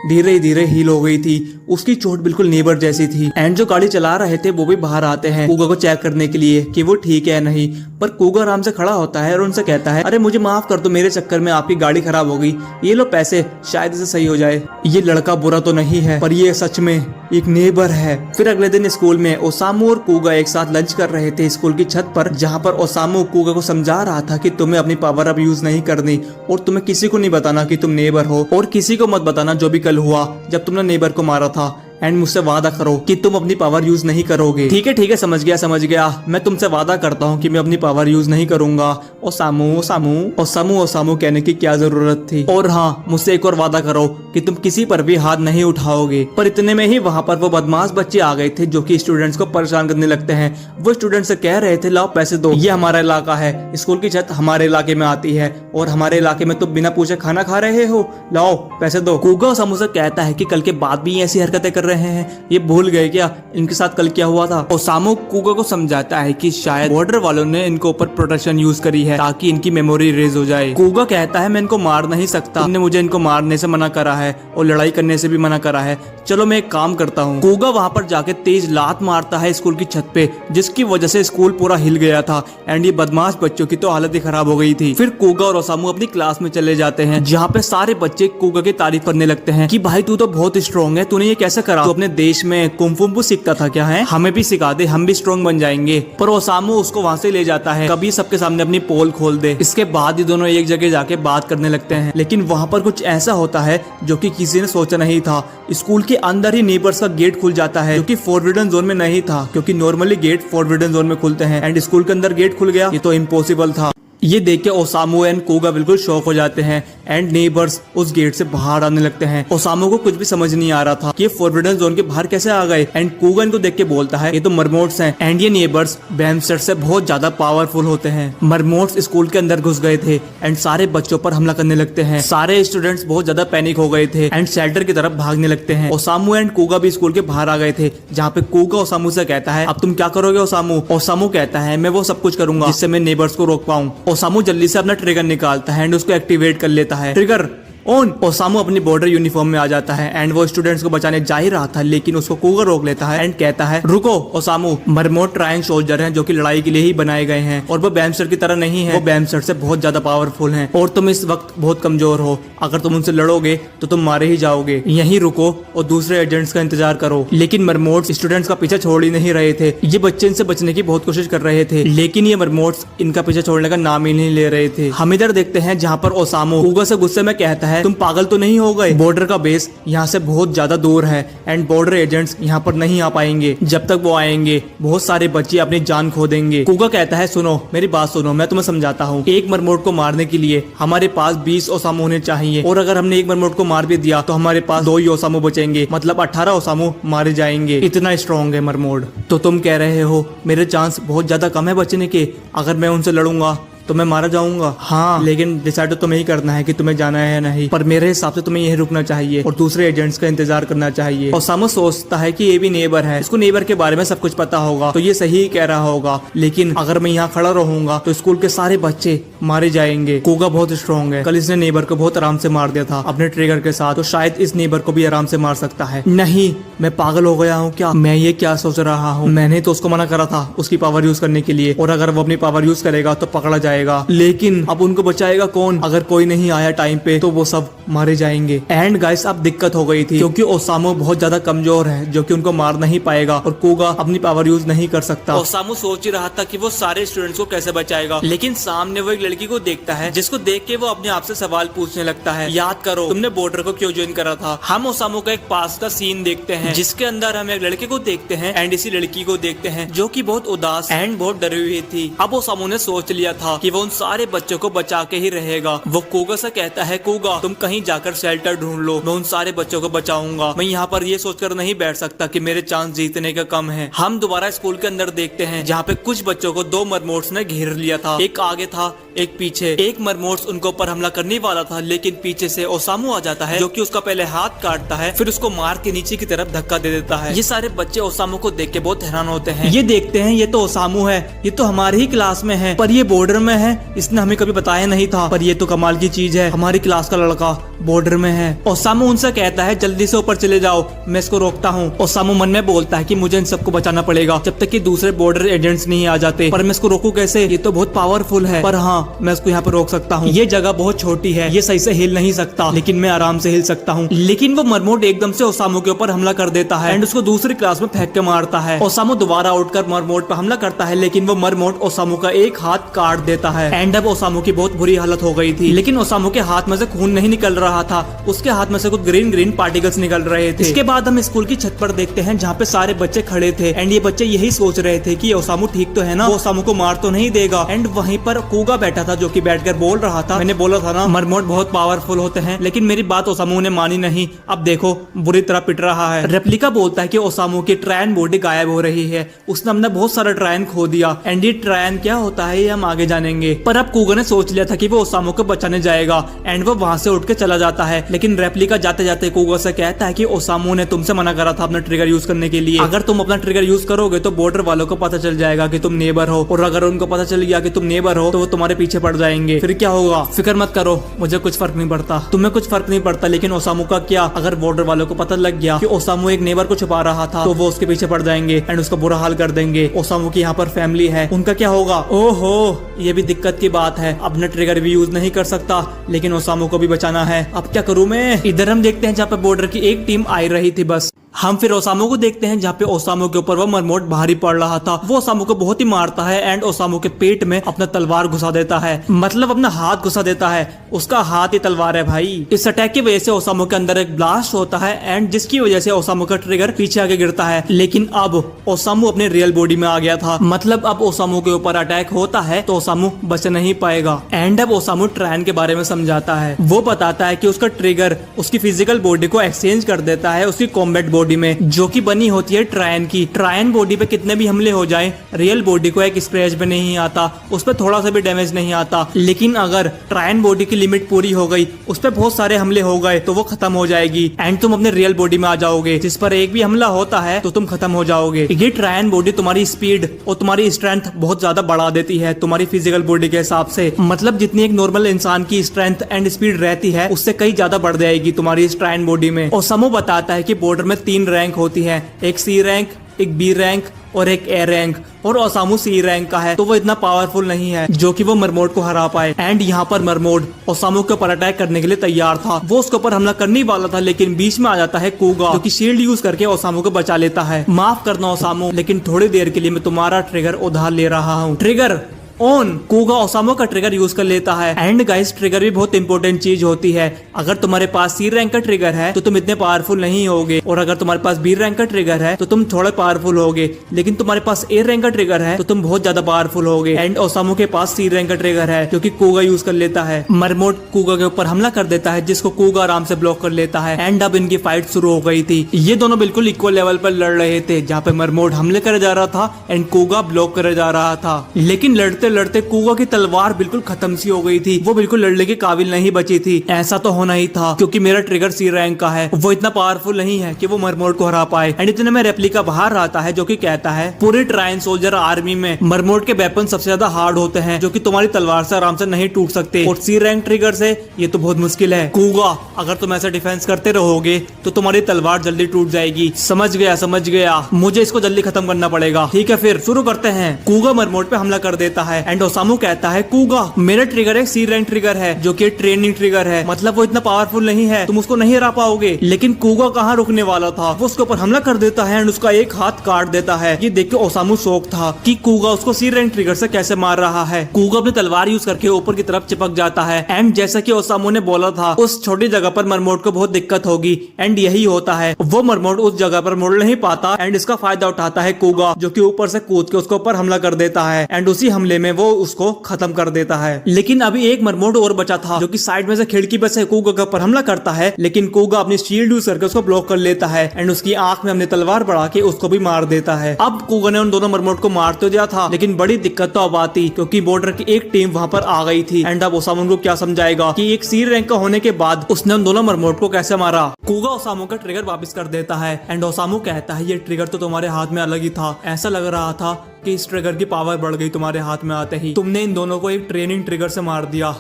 धीरे धीरे हील हो गई थी, उसकी चोट बिल्कुल नेबर जैसी थी। एंड जो गाड़ी चला रहे थे वो भी बाहर आते हैं कूगा को चेक करने के लिए कि वो ठीक है नहीं, पर कूगा आराम से खड़ा होता है और उनसे कहता है अरे मुझे माफ कर दो, मेरे चक्कर में आपकी गाड़ी खराब हो गई, ये लो पैसे, शायद इसे सही हो जाए। ये लड़का बुरा तो नहीं है पर ये सच में एक नेबर है। फिर अगले दिन स्कूल में ओसामू और कूगा एक साथ लंच कर रहे थे स्कूल की छत पर, जहाँ पर ओसामू कूगा को समझा रहा था कि तुम्हें अपनी पावर अब यूज नहीं करनी और तुम्हें किसी को नहीं बताना कि तुम नेबर हो, और किसी को मत बताना जो भी कल हुआ जब तुमने नेबर को मारा था। एंड मुझसे वादा करो कि तुम अपनी पावर यूज नहीं करोगे। ठीक है समझ गया, मैं तुमसे वादा करता हूँ कि मैं अपनी पावर यूज नहीं करूंगा। ओ सामू कहने की क्या जरूरत थी। और हाँ, मुझसे एक और वादा करो कि तुम किसी पर भी हाथ नहीं उठाओगे। पर इतने में ही वहाँ पर वो बदमाश बच्चे आ गए थे जो कि स्टूडेंट्स को परेशान करने लगते हैं। वो स्टूडेंट्स से कह रहे थे, लाओ पैसे दो, ये हमारा इलाका है, स्कूल की छत हमारे इलाके में आती है और हमारे इलाके में तुम बिना पूछे खाना खा रहे हो, लाओ पैसे दो। कूगा ओसामू से कहता है कि कल के बाद भी ऐसी हरकतें कर रहे हैं, ये भूल गए क्या इनके साथ कल क्या हुआ था। ओसामू कूगा को समझाता है कि शायद बॉर्डर वालों ने इनको ऊपर प्रोटेक्शन यूज करी है ताकि इनकी मेमोरी रेज हो जाए। कूगा कहता है मैं इनको मार नहीं सकता, तुमने मुझे इनको मारने से मना करा है और लड़ाई करने से भी मना करा है, चलो मैं एक काम करता हूँ। कूगा वहाँ पर जाके तेज लात मारता है स्कूल की छत पे, जिसकी वजह से स्कूल पूरा हिल गया था एंड ये बदमाश बच्चों की तो हालत ही खराब हो गई थी। फिर कूगा और ओसामू अपनी क्लास में चले जाते हैं जहाँ पे सारे बच्चे कूगा की तारीफ करने लगते हैं कि भाई तू तो बहुत स्ट्रॉन्ग है, तूने ये कैसे करा, तू अपने देश में कुंफू सीखता था क्या है, हमें भी सिखा दे, हम भी स्ट्रॉन्ग बन जाएंगे। पर ओसामू उसको वहाँ से ले जाता है, कभी सबके सामने अपनी पोल खोल दे। इसके बाद ये दोनों एक जगह जाके बात करने लगते हैं, लेकिन वहाँ पर कुछ ऐसा होता है जो कि किसी ने सोचा नहीं था। स्कूल के अंदर ही नेबर्स का गेट खुल जाता है जो कि फॉरबिडन जोन में नहीं था, क्योंकि नॉर्मली गेट फॉरबिडन जोन में खुलते हैं एंड स्कूल के अंदर गेट खुल गया, ये तो इम्पॉसिबल था। ये देख के ओसामू एंड कूगा बिल्कुल शॉक हो जाते हैं एंड नेबर्स उस गेट से बाहर आने लगते हैं। ओसामू को कुछ भी समझ नहीं आ रहा था कि ये फॉरबिडन जोन के बाहर कैसे आ गए एंड कूगा इनको देख के बोलता है ये तो मरमोट्स हैं एंड ये नेबर्स बैमस्टर से बहुत ज्यादा पावरफुल होते हैं। मरमोट्स स्कूल के अंदर घुस गए थे एंड सारे बच्चों पर हमला करने लगते हैं। सारे स्टूडेंट्स बहुत ज्यादा पैनिक हो गए थे एंड शेल्टर की तरफ भागने लगते हैं। ओसामू एंड कूगा भी स्कूल के बाहर आ गए थे, जहाँ पे कूगा ओसामू से कहता है अब तुम क्या करोगे ओसामू। ओसामू कहता है मैं वो सब कुछ करूंगा जिससे मैं नेबर्स को रोक पाऊं। ओसामू जल्दी से अपना ट्रिगर निकालता है एंड उसको एक्टिवेट कर लेता है। Trigger on. ओसामू अपनी बॉर्डर यूनिफॉर्म में आ जाता है एंड वो स्टूडेंट्स को बचाने जा ही रहा था, लेकिन उसको कूगा रोक लेता है एंड कहता है रुको ओसामू, मरमोट ट्राइंग सोल्जर हैं जो कि लड़ाई के लिए ही बनाए गए हैं और वो बैमस्टर की तरह नहीं है, वो बैमस्टर से बहुत ज्यादा पावरफुल हैं और तुम इस वक्त बहुत कमजोर हो, अगर तुम उनसे लड़ोगे तो तुम मारे ही जाओगे, यहीं रुको और दूसरे एजेंट्स का इंतजार करो। लेकिन मरमोट्स स्टूडेंट्स का पीछा छोड़ ही नहीं रहे थे, ये बच्चे इनसे बचने की बहुत कोशिश कर रहे थे, लेकिन ये मरमोट्स इनका पीछा छोड़ने का नाम ही नहीं ले रहे थे। हम इधर देखते हैं जहाँ पर ओसामू कूगा से गुस्से में कहता है तुम पागल तो नहीं हो गए, बॉर्डर का बेस यहाँ से बहुत ज्यादा दूर है एंड बॉर्डर एजेंट्स यहाँ पर नहीं आ पाएंगे, जब तक वो आएंगे बहुत सारे बच्चे अपनी जान खो देंगे। कूगा कहता है सुनो मेरी बात सुनो, मैं तुम्हें समझाता हूँ, एक मरमोट को मारने के लिए हमारे पास 20 ओसामू होने चाहिए और अगर हमने एक मरमोट को मार भी दिया तो हमारे पास 2 ही ओसामू बचेंगे, मतलब 18 ओसामू मारे जाएंगे, इतना स्ट्रॉन्ग है मरमोट। तो तुम कह रहे हो मेरे चांस बहुत ज्यादा कम है बचने के, अगर मैं उनसे लड़ूंगा तो मैं मारा जाऊंगा। हाँ, लेकिन डिसाइड तो तुम्हें ही करना है कि तुम्हें जाना है या नहीं, पर मेरे हिसाब से तुम्हें यही रुकना चाहिए और दूसरे एजेंट्स का इंतजार करना चाहिए। और सामू सोचता है कि ये भी नेबर है, इसको नेबर के बारे में सब कुछ पता होगा तो ये सही कह रहा होगा, लेकिन अगर मैं यहाँ खड़ा रहूंगा तो स्कूल के सारे बच्चे मारे जाएंगे। कूगा बहुत स्ट्रॉन्ग है, कल इसने नेबर को बहुत आराम से मार दिया था अपने ट्रिगर के साथ, तो शायद इस नेबर को भी आराम से मार सकता है। नहीं, मैं पागल हो गया हूँ क्या, मैं ये क्या सोच रहा हूँ, मैंने तो उसको मना करा था उसकी पावर यूज करने के लिए, और अगर वो अपनी पावर यूज करेगा तो पकड़ा जाएगा, लेकिन अब उनको बचाएगा कौन, अगर कोई नहीं आया टाइम पे तो वो सब मारे जाएंगे। एंड गाइस अब दिक्कत हो गई थी क्योंकि ओसामू बहुत ज्यादा कमजोर है जो कि उनको मार नहीं पाएगा और कूगा अपनी पावर यूज नहीं कर सकता। ओसामू सोच ही रहा था कि वो सारे स्टूडेंट्स को कैसे बचाएगा, लेकिन सामने वो एक लड़की को देखता है जिसको देख के वो अपने आप से सवाल पूछने लगता है, याद करो तुमने बॉर्डर को क्यों ज्वाइन करा था। हम ओसामू का एक पास का सीन देखते हैं जिसके अंदर हम एक लड़के को देखते हैं एंड इसी लड़की को देखते हैं जो कि बहुत उदास एंड बहुत डरी हुई थी। अब ओसामू ने सोच लिया था कि वो उन सारे बच्चों को बचा के ही रहेगा। वो कूगा से कहता है कूगा तुम कहीं जाकर शेल्टर ढूंढ लो, मैं उन सारे बच्चों को बचाऊंगा, मैं यहाँ पर ये सोचकर नहीं बैठ सकता कि मेरे चांस जीतने का कम है। हम दोबारा स्कूल के अंदर देखते हैं जहाँ पे कुछ बच्चों को 2 मरमोट्स ने घेर लिया था, एक आगे था एक पीछे। एक मरमोट्स उनके ऊपर हमला करने वाला था लेकिन पीछे से ओसामू आ जाता है जो कि उसका पहले हाथ काटता है फिर उसको मार के नीचे की तरफ धक्का दे देता है। ये सारे बच्चे ओसामू को देख के बहुत हैरान होते हैं, ये देखते हैं ये तो ओसामू है, ये तो हमारे ही क्लास में है पर ये बॉर्डर में है, इसने हमें कभी बताया नहीं था, पर ये तो कमाल की चीज है, हमारी क्लास का लड़का बॉर्डर में है। ओसामू उनसे कहता है जल्दी से ऊपर चले जाओ, मैं इसको रोकता हूँ। ओसामू मन में बोलता है कि मुझे इन सबको बचाना पड़ेगा जब तक कि दूसरे बॉर्डर एजेंट्स नहीं आ जाते, पर मैं इसको रोकूं कैसे, ये तो बहुत पावरफुल है, पर हाँ मैं इसको यहाँ पर रोक सकता हूँ। ये जगह बहुत छोटी है, ये सही से हिल नहीं सकता, लेकिन मैं आराम से हिल सकता हूँ। लेकिन वो मरमोट एकदम से ओसामू के ऊपर हमला कर देता है एंड उसको दूसरी क्लास में फेंक के मारता है। ओसामू दोबारा उठकर मरमोट पर हमला करता है लेकिन वो मरमोट ओसामू का एक हाथ काट देता देता है। एंड अब ओसामू की बहुत बुरी हालत हो गई थी, लेकिन ओसामू के हाथ में से खून नहीं निकल रहा था, उसके हाथ में से कुछ ग्रीन ग्रीन पार्टिकल्स निकल रहे थे। इसके बाद हम स्कूल की छत पर देखते हैं जहाँ पे सारे बच्चे खड़े थे एंड ये बच्चे यही सोच रहे थे कि ओसामू ठीक तो है ना, वो ओसामू को मार तो नहीं देगा। एंड वहीं पर कूगा बैठा था जो कि बैठकर बोल रहा था, मैंने बोला था ना मरमोट बहुत पावरफुल होते हैं, लेकिन मेरी बात ओसामू ने मानी नहीं, अब देखो बुरी तरह पिट रहा है। रेप्लिका बोलता है कि ओसामू की ट्रायन बॉडी गायब हो रही है, उसने हमने बहुत सारा ट्रायन खो दिया एंड ये ट्रायन क्या होता है ये हम आगे जानेंगे। पर अब कूगा ने सोच लिया था कि वो ओसामू को बचाने जाएगा एंड वो वहां से उठ के चला जाता है, लेकिन रेप्लिका जाते जाते कूगा से कहता है कि ओसामू ने तुमसे मना करा था अपना ट्रिगर यूज करने के लिए, अगर तुम अपना ट्रिगर यूज करोगे तो बॉर्डर वालों को पता चल जाएगा कि तुम नेबर हो, और अगर उनको पता चल गया कि तुम नेबर हो तो वो तुम्हारे पीछे पड़ जाएंगे, फिर क्या होगा? फिक्र मत करो, मुझे कुछ फर्क नहीं पड़ता, तुम्हें कुछ फर्क नहीं पड़ता, लेकिन ओसामू का क्या? अगर बॉर्डर वालों को पता लग गया कि ओसामू एक नेबर को छुपा रहा था तो वो उसके पीछे पड़ जाएंगे एंड उसका बुरा हाल कर देंगे। ओसामू की यहाँ पर फैमिली है, उनका क्या होगा? ओहो, ये भी दिक्कत की बात है, अपना ट्रिगर भी यूज नहीं कर सकता, लेकिन ओसामू को भी बचाना है, अब क्या करूं मैं? इधर हम देखते हैं जहाँ पे बॉर्डर की एक टीम आई रही थी, बस हम फिर ओसामू को देखते हैं जहाँ पे ओसामू के ऊपर वो मरमोट भारी पड़ रहा था, वो ओसामू को बहुत ही मारता है एंड ओसामू के पेट में अपना तलवार घुसा देता है, मतलब अपना हाथ घुसा देता है, उसका हाथ ही तलवार है भाई। इस अटैक की वजह से ओसामू के अंदर एक ब्लास्ट होता है एंड जिसकी वजह से ओसामू का ट्रिगर पीछे आगे गिरता है, लेकिन अब ओसामू अपने रियल बॉडी में आ गया था, मतलब अब ओसामू के ऊपर अटैक होता है तो ओसामू बच नहीं पाएगा। एंड अब ओसामू ट्रायन के बारे में समझाता है, वो बताता है कि उसका ट्रिगर उसकी फिजिकल बॉडी को एक्सचेंज कर देता है उसकी कॉम्बैट बॉडी में, जो कि बनी होती है ट्रायन की। ट्रायन बॉडी पे कितने भी हमले हो जाएं, रियल बॉडी को एक स्क्रैच भी नहीं आता, उस पर थोड़ा सा भी डैमेज नहीं आता, लेकिन अगर ट्रायन बॉडी की लिमिट पूरी हो गई, उस पर बहुत सारे हमले हो गए तो वो खत्म हो जाएगी एंड तुम अपने रियल बॉडी में आ जाओगे, जिस पर एक भी हमला होता है तो तुम खत्म हो जाओगे। ये ट्रायन बॉडी तुम्हारी स्पीड और तुम्हारी स्ट्रेंथ बहुत ज्यादा बढ़ा देती है तुम्हारी फिजिकल बॉडी के हिसाब से, मतलब जितनी एक नॉर्मल इंसान की स्ट्रेंथ एंड स्पीड रहती है उससे कई ज्यादा बढ़ जाएगी तुम्हारी इस ट्रायन बॉडी में। ओसामू बताता है कि बॉर्डर में 3 रैंक होती है, एक सी रैंक, एक बी रैंक और एक ए रैंक, और ओसामू सी रैंक का है तो वो इतना पावरफुल नहीं है जो कि वो मरमोट को हरा पाए। एंड यहाँ पर मरमोट ओसामू के ऊपर अटैक करने के लिए तैयार था, वो उसके ऊपर हमला करने वाला था, लेकिन बीच में आ जाता है कूगा जो कि शील्ड यूज करके ओसामू को बचा लेता है। माफ करना ओसामू, लेकिन थोड़ी देर के लिए मैं तुम्हारा ट्रिगर उधार ले रहा हूँ। Trigger on. कूगा ओसामू का ट्रिगर यूज कर लेता है एंड गाइस ट्रिगर भी बहुत इंपॉर्टेंट चीज होती है, अगर तुम्हारे पास सी रैंक का ट्रिगर है तो तुम इतने पावरफुल नहीं होगे, और अगर तुम्हारे पास बी रैंक का ट्रिगर है तो तुम थोड़े पावरफुल होगे, लेकिन तुम्हारे पास ए रैंक का ट्रिगर है तो तुम बहुत ज्यादा पावरफुल होगे। एंड ओसामू के पास सी रैंक का ट्रिगर है जो कि कूगा यूज कर लेता है। मरमोट कूगा के ऊपर हमला कर देता है जिसको कूगा आराम से ब्लॉक कर लेता है एंड अब इनकी फाइट शुरू हो गई थी। ये दोनों बिल्कुल इक्वल लेवल पर लड़ रहे थे, जहाँ पे मरमोट हमले करे जा रहा था एंड कूगा ब्लॉक करे जा रहा था, लेकिन लड़ते लड़ते कूगा की तलवार बिल्कुल खत्म सी हो गई थी, वो बिल्कुल लड़ने के काबिल नहीं बची थी। ऐसा तो होना ही था क्योंकि मेरा ट्रिगर सी रैंक का है, वो इतना पावरफुल नहीं है कि वो मरमोट को हरा पाए। एंड इतने में रेप्लिका बाहर आता है जो कि कहता है पूरे ट्रायन सोल्जर आर्मी में मरमोट के वेपन सबसे ज्यादा हार्ड होते हैं जो कि तुम्हारी तलवार से आराम से नहीं टूट सकते, और सी रैंक ट्रिगर से ये तो बहुत मुश्किल है। कूगा अगर तुम ऐसा डिफेंस करते रहोगे तो तुम्हारी तलवार जल्दी टूट जाएगी। समझ गया समझ गया, मुझे इसको जल्दी खत्म करना पड़ेगा। ठीक है फिर शुरू करते हैं। कूगा मरमोट पे हमला कर देता है एंड ओसामू कहता है कूगा मेरा ट्रिगर एक सी रैंक ट्रिगर है जो कि ट्रेनिंग ट्रिगर है, मतलब वो इतना पावरफुल नहीं है, तुम उसको नहीं हरा पाओगे। लेकिन कूगा कहाँ रुकने वाला था, वो उसके ऊपर हमला कर देता है एंड उसका एक हाथ काट देता है। ये देख के ओसामू शॉक था कि कूगा उसको सी रैंक ट्रिगर से कैसे मार रहा है। कूगा अपनी तलवार यूज करके ऊपर की तरफ चिपक जाता है एंड जैसा कि ओसामू ने बोला था उस छोटी जगह पर मरमोट को बहुत दिक्कत होगी एंड यही होता है, वो मरमोट उस जगह पर मुड़ नहीं पाता एंड इसका फायदा उठाता है कूगा जो कि ऊपर से कूद के उसके ऊपर हमला कर देता है एंड उसी हमले में वो उसको खत्म कर देता है। लेकिन अभी एक मरमोट और बचा था जो कि साइड में से खिड़की पर से कूगा के ऊपर हमला करता है, लेकिन कूगा अपनी शील्ड यूज करके उसको ब्लॉक कर लेता है एंड उसकी आंख में अपनी तलवार बढ़ा के उसको भी मार देता है। अब कूगा ने उन दोनों मरमोट को मार तो दिया था, लेकिन बड़ी दिक्कत तो अब आती क्योंकि बॉर्डर की एक टीम वहां पर आ गई थी एंड अब ओसामू को क्या समझाएगा कि एक सी रैंक का होने के बाद उसने उन दोनों मरमोट को कैसे मारा। कूगा ओसामू का ट्रिगर वापस कर देता है एंड ओसामू कहता है ये ट्रिगर तो तुम्हारे हाथ में अलग ही था, ऐसा लग रहा था कि इस ट्रिगर की पावर बढ़ गई तुम्हारे हाथ में आते ही, तुमने इन दोनों को एक ट्रेनिंग ट्रिगर से मार दिया,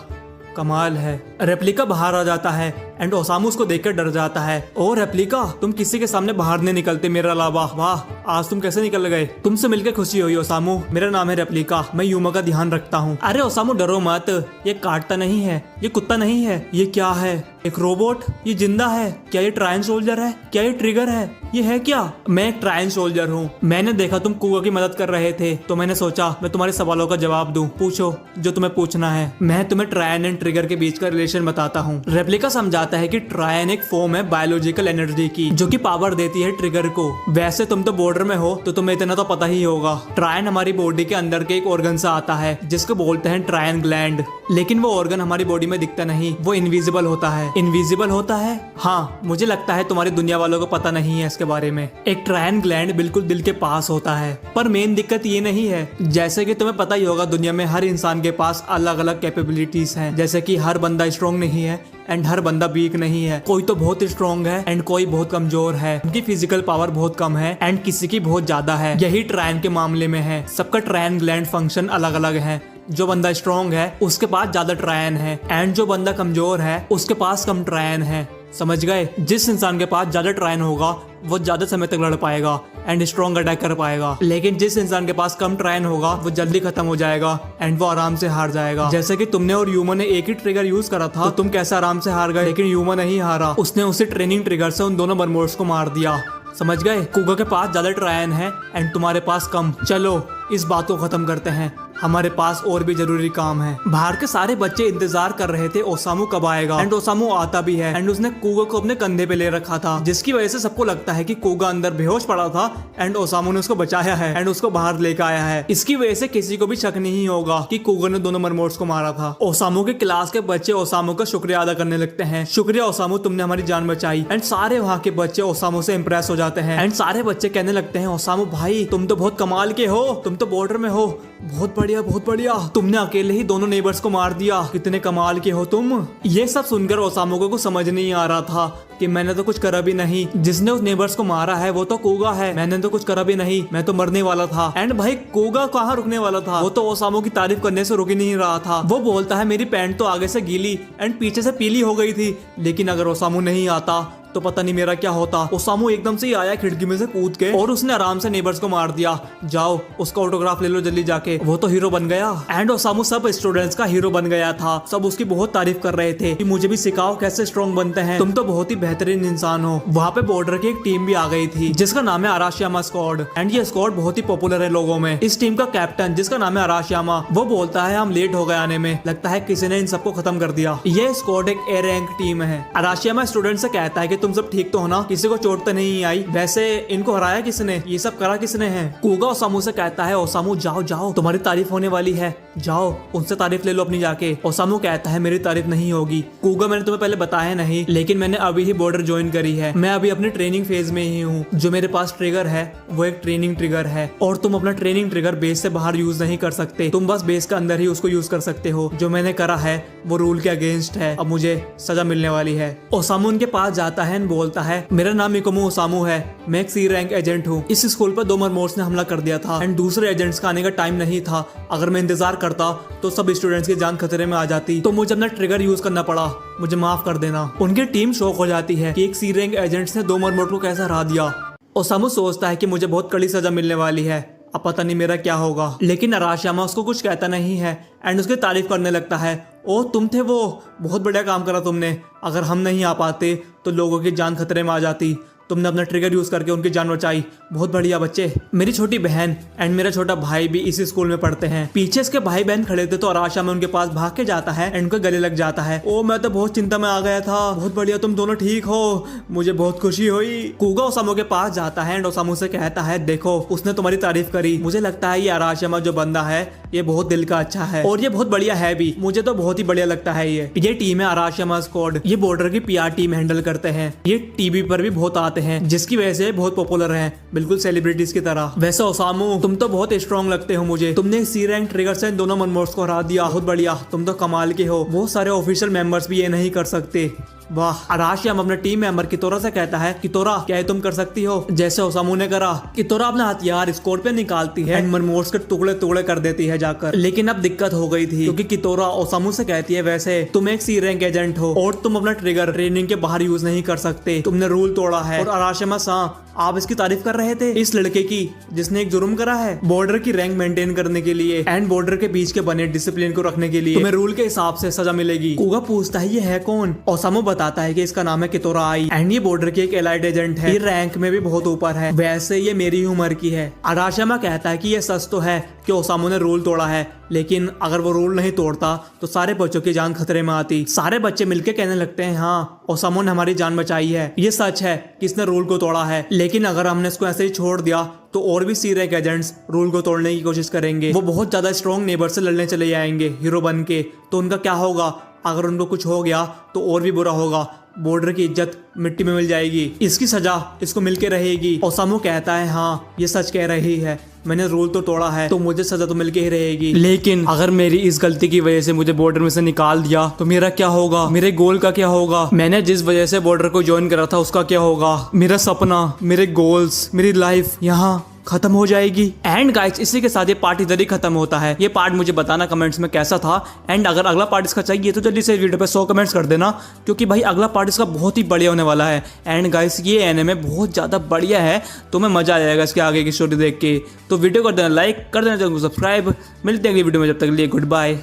कमाल है। रेप्लिका बाहर आ जाता है एंड ओसामू उसको देखकर डर जाता है। ओ रेप्लिका, तुम किसी के सामने बाहर नहीं निकलते मेरे अलावा। वाह, आज तुम कैसे निकल गए? तुमसे मिलकर खुशी हुई ओसामू। मेरा नाम है रेप्लिका, मैं यूमा का ध्यान रखता हूँ। अरे ओसामू डरो मत, ये काटता नहीं है, ये कुत्ता नहीं है। ये क्या है? एक रोबोट? ये जिंदा है क्या? ये ट्रायन सोल्जर है क्या? ये ट्रिगर है? ये है क्या? मैं एक ट्रायन सोल्जर हूँ। मैंने देखा तुम कुगा की मदद कर रहे थे तो मैंने सोचा मैं तुम्हारे सवालों का जवाब दूं। पूछो जो तुम्हें पूछना है। मैं तुम्हें ट्रायन एंड ट्रिगर के बीच का रिलेशन बताता हूँ। रेप्लिका समझाता है कि ट्रायन एक फॉर्म है बायोलॉजिकल एनर्जी की जो कि पावर देती है ट्रिगर को। वैसे तुम तो बॉर्डर में हो तो तुम्हें इतना तो पता ही होगा। ट्रायन हमारी बॉडी के अंदर के एक ऑर्गन से आता है जिसको बोलते हैं ट्रायन ग्लैंड। लेकिन वो ऑर्गन हमारी बॉडी में दिखता नहीं, वो इनविजिबल होता है। इनविजिबल होता है? हाँ, मुझे लगता है तुम्हारी दुनिया वालों को पता नहीं है इसके बारे में। एक ट्रायन ग्लैंड बिल्कुल दिल के पास होता है। पर मेन दिक्कत ये नहीं है, जैसे कि तुम्हें पता ही होगा दुनिया में हर इंसान के पास अलग अलग कैपेबिलिटीज हैं। जैसे कि हर बंदा स्ट्रॉन्ग नहीं है एंड हर बंदा वीक नहीं है। कोई तो बहुत स्ट्रॉन्ग है एंड कोई बहुत कमजोर है। उनकी फिजिकल पावर बहुत कम है एंड किसी की बहुत ज्यादा है। यही ट्रायन के मामले में है। सबका ट्रायन ग्लैंड फंक्शन अलग अलग है। जो बंदा स्ट्रॉन्ग है उसके पास ज्यादा ट्रायन है एंड जो बंदा कमजोर है उसके पास कम ट्रायन है। समझ गए? जिस इंसान के पास ज्यादा ट्रायन होगा वो ज्यादा समय तक लड़ पाएगा एंड स्ट्रॉन्ग अटैक कर पाएगा। लेकिन जिस इंसान के पास कम ट्रायन होगा वो जल्दी खत्म हो जाएगा एंड वो आराम से हार जाएगा। जैसे कि तुमने और यूमा ने एक ही ट्रिगर यूज करा था तो तुम कैसे आराम से हार गए। लेकिन यूमा नहीं हारा, उसने उसी ट्रेनिंग ट्रिगर से उन दोनों बर्मोड्स को मार दिया। समझ गए? कुगा के पास ज्यादा ट्रायन है एंड तुम्हारे पास कम। चलो इस बात को खत्म करते हैं, हमारे पास और भी जरूरी काम है। बाहर के सारे बच्चे इंतजार कर रहे थे ओसामू कब आएगा एंड ओसामू आता भी है एंड उसने कुगा को अपने कंधे पे ले रखा था जिसकी वजह से सबको लगता है कि कुगा अंदर बेहोश पड़ा था एंड ओसामू ने उसको बचाया है एंड उसको बाहर लेकर आया है। इसकी वजह से किसी को भी शक नहीं होगा कि कुगा ने दोनों मरमोड्स को मारा था। ओसामू के क्लास के बच्चे ओसामू का शुक्रिया अदा करने लगते हैं। शुक्रिया ओसामू, तुमने हमारी जान बचाई। एंड सारे वहाँ के बच्चे ओसामू से इम्प्रेस हो जाते हैं एंड सारे बच्चे कहने लगते हैं ओसामू भाई तुम तो बहुत कमाल के हो, तुम तो बॉर्डर में हो, बहुत बढ़िया बहुत बढ़िया। तुमने अकेले ही दोनों नेबर्स को मार दिया, कितने कमाल के हो तुम। ये सब सुनकर ओसामू को कुछ समझ नहीं आ रहा था कि मैंने तो कुछ करा भी नहीं। जिसने उस नेबर्स को मारा है वो तो कुगा है, मैंने तो कुछ करा भी नहीं, मैं तो मरने वाला था। एंड भाई कुगा कहाँ रुकने वाला था, वो तो ओसामू की तारीफ करने से रुक ही नहीं रहा था। वो बोलता है मेरी पैंट तो आगे से गीली एंड पीछे से पीली हो गई थी। लेकिन अगर ओसामू नहीं आता तो पता नहीं मेरा क्या होता। ओसामू एकदम से ही आया खिड़की में से कूद के और उसने आराम से नेबर्स को मार दिया। जाओ उसका ऑटोग्राफ ले लो जल्दी जाके, वो तो हीरो बन गया। एंड ओसामू सब स्टूडेंट्स का हीरो बन गया था। सब उसकी बहुत तारीफ कर रहे थे कि मुझे भी सिखाओ कैसे स्ट्रॉन्ग बनते हैं, तुम तो बहुत ही बेहतरीन इंसान हो। वहाँ पे बॉर्डर की एक टीम भी आ गई थी जिसका नाम है अराशियामा स्क्वाड एंड ये स्क्वाड बहुत ही पॉपुलर है लोगों में। इस टीम का कैप्टन जिसका नाम है अराशियामा, वो बोलता है हम लेट हो गए आने में, लगता है किसी ने इन सबको खत्म कर दिया। ये स्क्वाड एक ए रैंक टीम है। अराशियामा स्टूडेंट से कहता है कि तुम सब ठीक तो हो ना, किसी को चोट तो नहीं आई, वैसे इनको हराया किसने, ये सब करा किसने है। कुगा ओसामू से कहता है ओसामू जाओ जाओ तुम्हारी तारीफ होने वाली है, जाओ उनसे तारीफ ले लो अपनी जाके। ओसामू कहता है मेरी तारीफ नहीं होगी। कुगा मैंने तुम्हें पहले बताया नहीं, लेकिन मैंने अभी ही बॉर्डर ज्वाइन करी है, मैं अभी अपनी ट्रेनिंग फेज में ही हूँ। जो मेरे पास ट्रिगर है वो एक ट्रेनिंग ट्रिगर है और तुम अपना ट्रेनिंग ट्रिगर बेस से बाहर यूज नहीं कर सकते, तुम बस बेस के अंदर ही उसको यूज कर सकते हो। जो मैंने करा है वो रूल के अगेंस्ट है, अब मुझे सजा मिलने वाली है। ओसामू उनके पास जाता है बोलता है मेरा नाम मिकोमो ओसामू है, मैं एक सी रैंक एजेंट हूँ। इस स्कूल पर 2 मरमोड्स ने हमला कर दिया था एंड दूसरे एजेंट्स का आने का टाइम नहीं था। अगर मैं इंतजार करता तो सब स्टूडेंट्स की जान खतरे में आ जाती, तो मुझे अपना ट्रिगर यूज करना पड़ा, मुझे माफ कर देना। उनकी टीम शॉक हो जाती है कि एक सी रैंक एजेंट्स ने 2 मरमोड को कैसे हरा दिया। ओसामू सोचता है कि मुझे बहुत कड़ी सजा मिलने वाली है, अब पता नहीं मेरा क्या होगा। लेकिन अराशियामा उसको कुछ कहता नहीं है एंड उसकी तारीफ करने लगता है। ओ तुम थे वो, बहुत बढ़िया काम करा तुमने, अगर हम नहीं आ पाते तो लोगों की जान खतरे में आ जाती, तुमने अपना ट्रिगर यूज करके उनकी जान बचाई, बहुत बढ़िया बच्चे। मेरी छोटी बहन एंड मेरा छोटा भाई भी इसी स्कूल में पढ़ते हैं। पीछे इसके भाई बहन खड़े थे तो अराशियामा उनके पास भाग के जाता है एंड उनके गले लग जाता है। ओ मैं तो बहुत चिंता में आ गया था, बहुत बढ़िया तुम दोनों ठीक हो, मुझे बहुत खुशी हुई। कुगा ओसामू के पास जाता है एंड ओसामू से कहता है देखो उसने तुम्हारी तारीफ करी, मुझे लगता है ये अराशियामा जो बंदा है ये बहुत दिल का अच्छा है और ये बहुत बढ़िया है भी, मुझे तो बहुत ही बढ़िया लगता है। ये टीम है अराशियामा स्क्वाड, ये बॉर्डर की पीआर टीम हैंडल करते हैं, ये टीवी पर भी बहुत आते हैं जिसकी वजह से बहुत पॉपुलर हैं, बिल्कुल सेलिब्रिटीज की तरह। वैसे ओसामू तुम तो बहुत स्ट्रॉन्ग लगते हो मुझे, तुमने सी रैंक ट्रिगर से दोनों मरमोड्स को हरा दिया, बहुत बढ़िया, तुम तो कमाल के हो, बहुत सारे ऑफिशियल मेंबर्स भी ये नहीं कर सकते। वाह। अराशिया अपने टीम मेंबर कितोरा से कहता है कितोरा क्या ये तुम कर सकती हो जैसे ओसामू ने करा। कितोरा अपना हथियार स्कॉर्पियन निकालती है एंड मनमोर्स के टुकड़े टुकड़े कर देती है जाकर। लेकिन अब दिक्कत हो गई थी क्योंकि कितोरा ओसामू से कहती है वैसे तुम एक सी रैंक एजेंट हो और तुम अपना ट्रिगर ट्रेनिंग के बाहर यूज नहीं कर सकते, तुमने रूल तोड़ा है। और अराशिमा सान आप इसकी तारीफ कर रहे थे इस लड़के की जिसने एक जुर्म करा है बॉर्डर की रैंक मेंटेन करने के लिए एंड बॉर्डर के बीच के बने डिसिप्लिन को रखने के लिए तुम्हें रूल के हिसाब से सजा मिलेगी। कुगा पूछता है ये है कौन? ओसामू बताता है कि इसका नाम है कितोरा आई एंड ये बॉर्डर की एक एलाइड एजेंट है, ये रैंक में भी बहुत ऊपर है, वैसे ये मेरी उम्र की है। अराशिमा कहता है कि ये सच तो है कि ओसामू ने रूल तोड़ा है, लेकिन अगर वो रूल नहीं तोड़ता तो सारे बच्चों की जान खतरे में आती। सारे बच्चे मिलके कहने लगते हैं हाँ ओसामू ने हमारी जान बचाई है, ये सच है कि इसने रूल को तोड़ा है, लेकिन अगर हमने इसको ऐसे ही छोड़ दिया तो और भी सी रैंक एजेंट्स रूल को तोड़ने की कोशिश करेंगे। वो बहुत ज्यादा स्ट्रॉन्ग नेबर से लड़ने चले जाएंगे हीरो बन के, तो उनका क्या होगा? अगर उनको कुछ हो गया तो और भी बुरा होगा, बॉर्डर की इज्जत मिट्टी में मिल जाएगी, इसकी सजा इसको मिलके रहेगी। ओसामू कहता है हाँ ये सच कह रही है, मैंने रूल तो तोड़ा है तो मुझे सजा तो मिलके ही रहेगी, लेकिन अगर मेरी इस गलती की वजह से मुझे बॉर्डर में से निकाल दिया तो मेरा क्या होगा? मेरे गोल का क्या होगा? मैंने जिस वजह से बॉर्डर को ज्वाइन करा था उसका क्या होगा? मेरा सपना, मेरे गोल्स, मेरी लाइफ यहाँ खत्म हो जाएगी। एंड गाइस इसी के साथ ये पार्ट इधर ही खत्म होता है। ये पार्ट मुझे बताना कमेंट्स में कैसा था एंड अगर अगला पार्ट इसका चाहिए तो जल्दी से वीडियो पे 100 कमेंट्स कर देना, क्योंकि भाई अगला पार्ट इसका बहुत ही बढ़िया होने वाला है। एंड गाइस ये एनिमे बहुत ज्यादा बढ़िया है, तुम्हें मजा आ जाएगा इसके आगे की स्टोरी देख के। तो वीडियो कर देना लाइक, कर देना चैनल को सब्सक्राइब। मिलते हैं अगली वीडियो में, जब तक के लिए गुड बाय।